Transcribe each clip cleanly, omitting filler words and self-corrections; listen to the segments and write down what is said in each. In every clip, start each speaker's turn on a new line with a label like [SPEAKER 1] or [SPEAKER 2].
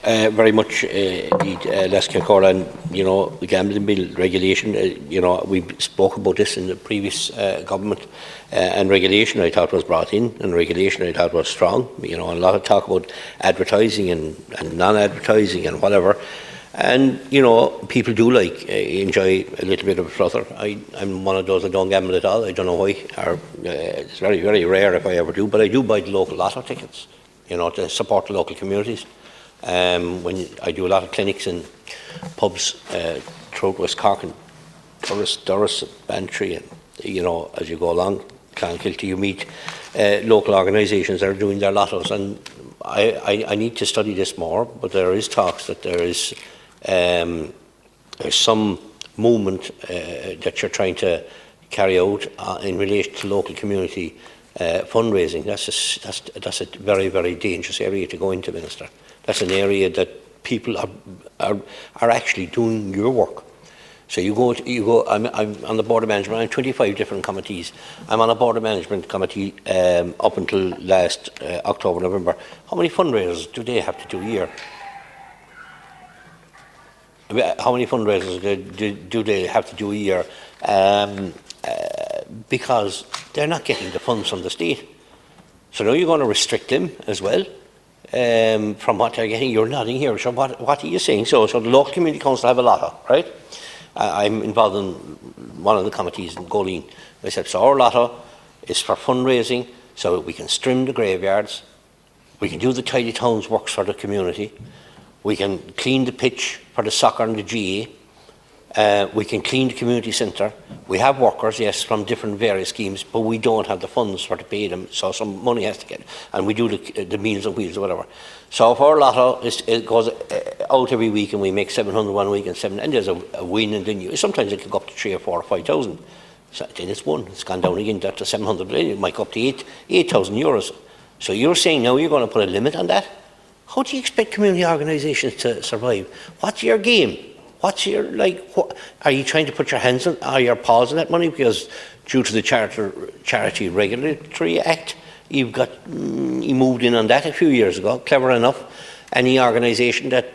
[SPEAKER 1] Very much, indeed, Les Kilcorra, and the gambling bill regulation. We spoke about this in the previous government, and regulation I thought was brought in, and regulation I thought was strong. A lot of talk about advertising and non-advertising and whatever, and people do enjoy a little bit of a flutter. I'm one of those that don't gamble at all. I don't know why. It's very, very rare if I ever do, but I do buy the local lotto tickets. To support the local communities. When I do a lot of clinics in pubs throughout West Cork and Durris, Bantry, and as you go along Clonakilty, you meet local organisations that are doing their lottos, and I need to study this more. But there is talks that there's some movement that you're trying to carry out in relation to local community fundraising. That's a very, very dangerous area to go into, Minister. That's an area that people are actually doing your work. So you go. I'm on the board of management. I'm 25 different committees. I'm on a board of management committee up until last October, November. How many fundraisers do they have to do a year? How many fundraisers do they have to do a year? Because they're not getting the funds from the state. So now you're going to restrict them as well from what they're getting. You're nodding here. So what are you saying? So the local community council have a lotto, right? I'm involved in one of the committees in Goleen. I said, so our lotto is for fundraising, so we can trim the graveyards, we can do the tidy towns works for the community, we can clean the pitch for the soccer and the GA, we can clean the community centre. We have workers, yes, from different various schemes, but we don't have the funds for to pay them, so some money has to get, and we do the Meals on Wheels or whatever. So if our lotto it goes out every week and we make 700 one week and there's a win, and then sometimes it can go up to 3 or 4 or 5,000. So then it's won. It's gone down again to 700. It might go up to 8,000 euros. So you're saying now you're going to put a limit on that? How do you expect community organisations to survive? What's your game? What's your, are you trying to put your hands on, or your paws on that money? Because due to the Charity Regulatory Act, you moved in on that a few years ago, clever enough. Any organisation that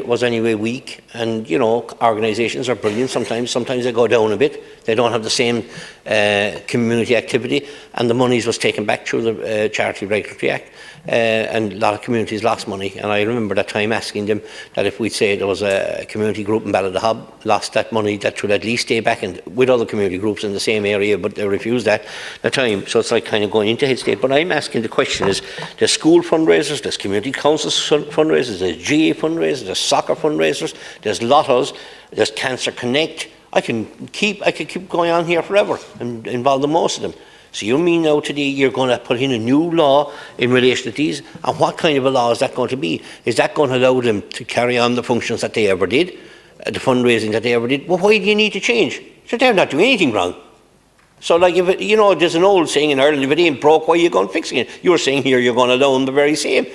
[SPEAKER 1] was anyway weak, and organisations are brilliant sometimes they go down a bit, they don't have the same community activity, and the monies was taken back through the Charity Regulatory Act, and a lot of communities lost money. And I remember that time asking them that if we'd say there was a community group in Ballydehob lost that money, that should at least stay back with other community groups in the same area, but they refused that at the time. So it's like kind of going into head state. But I'm asking, the question is, there's school fundraisers, there's community councils fundraisers, there's GA fundraisers, there's soccer fundraisers, there's lottos, there's Cancer Connect. I could keep going on here forever and involve in most of them. So you mean now today you're going to put in a new law in relation to these? And what kind of a law is that going to be? Is that going to allow them to carry on the functions that they ever did, the fundraising that they ever did? Well, why do you need to change? So they're not doing anything wrong. So if there's an old saying in Ireland, if it ain't broke, why are you going fixing it? You're saying here you're going to allow them the very same.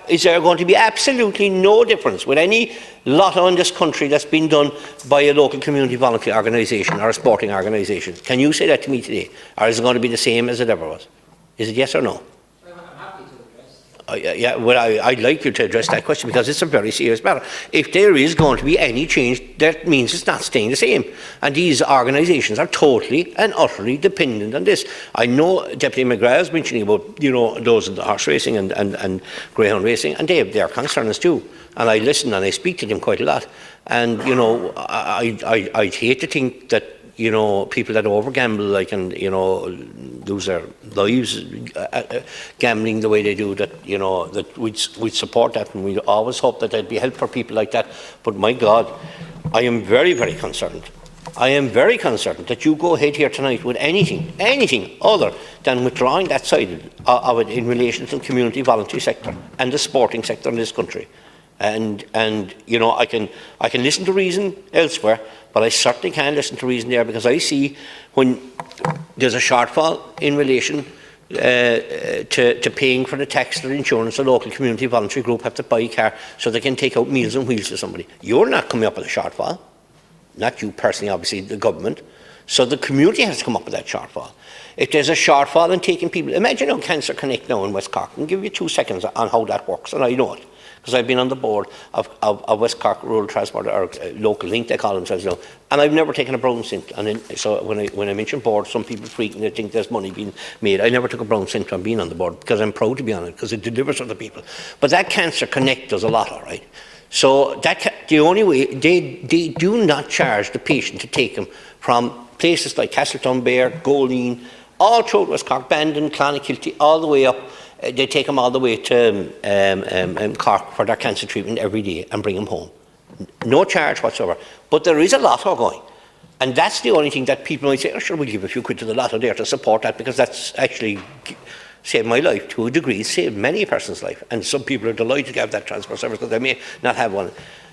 [SPEAKER 1] Is there going to be absolutely no difference with any lotto in this country that's been done by a local community voluntary organisation or a sporting organisation? Can you say that to me today? Or is it going to be the same as it ever was? Is it yes or no? Yeah, well, I'd like you to address that question, because it's a very serious matter. If there is going to be any change, that means it's not staying the same. And these organisations are totally and utterly dependent on this. I know Deputy McGrath is mentioning about, those in the horse racing and greyhound racing, and they have their concerns too. And I listen and I speak to them quite a lot. And, I'd hate to think that, people that over-gamble, lose their lives gambling the way they do, that, that we'd support that, and we'd always hope that there'd be help for people like that. But my God, I am very, very concerned. I am very concerned that you go ahead here tonight with anything other than withdrawing that side of it in relation to the community voluntary sector and the sporting sector in this country. And I can listen to reason elsewhere, but I certainly can't listen to reason there, because I see when there's a shortfall in relation to paying for the tax or insurance, the local community voluntary group have to buy a car so they can take out Meals on Wheels for somebody. You're not coming up with a shortfall, not you personally, obviously the government. So the community has to come up with that shortfall. If there's a shortfall in taking people, imagine how Cancer Connect now in West Cork, I'll give you 2 seconds on how that works, and I know it. because I've been on the board of West Cork Rural Transport, or Local Link, they call themselves now, and I've never taken a brown cent. And then, so when I mention board, some people freak and they think there's money being made. I never took a brown cent on being on the board, because I'm proud to be on it, because it delivers other people. But that Cancer Connect does a lot, all right? So the only way, they do not charge the patient to take them from places like Castleton-Bear, Goleen, all through West Cork, Bandon, Clonakilty, all the way up. They take them all the way to Cork for their cancer treatment every day and bring them home. No charge whatsoever. But there is a lotto going. And that's the only thing that people might say, oh, sure, we'll give a few quid to the lotto there to support that, because that's actually saved my life to a degree, saved many a person's life. And some people are delighted to have that transport service because they may not have one.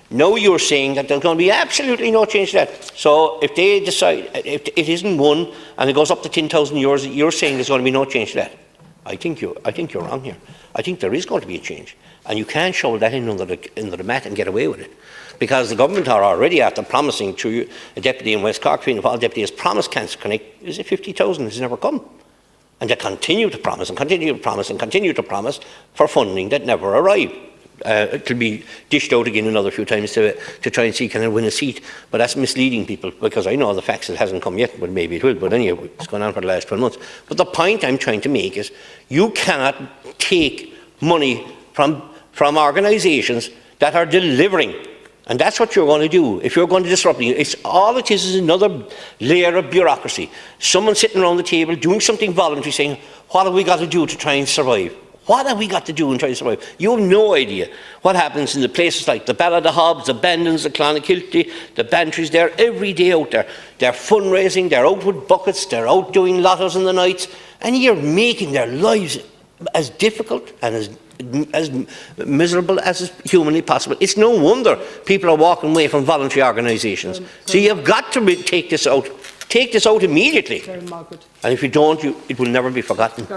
[SPEAKER 1] Now you're saying that there's going to be absolutely no change to that. So if they decide, if it isn't one and it goes up to €10,000, you're saying there's going to be no change to that. I think you're wrong here. I think there is going to be a change. And you can't shovel that in under the mat and get away with it. Because the government are already after promising to a deputy in West Cork, Fianna Fáil deputy has promised Cancer Connect. Is it 50,000? It's never come. And they continue to promise and continue to promise and continue to promise for funding that never arrived. It will be dished out again another few times to try and see can I win a seat. But that's misleading people, because I know the facts, it hasn't come yet, but maybe it will. But anyway, it's gone on for the last 12 months. But the point I'm trying to make is you cannot take money from organisations that are delivering. And that's what you're going to do if you're going to disrupt it. It's all it is another layer of bureaucracy. Someone sitting around the table doing something voluntary, saying, what have we got to do to try and survive? What have we got to do and try to survive? You have no idea what happens in the places like the Balladahobs, the Bandons, the Clonakilty, the Bantries. They're every day out there. They're fundraising, they're out with buckets, they're out doing lottos in the nights, and you're making their lives as difficult and as miserable as is humanly possible. It's no wonder people are walking away from voluntary organisations. So you've got to take this out. Take this out immediately. And if you don't, it will never be forgotten.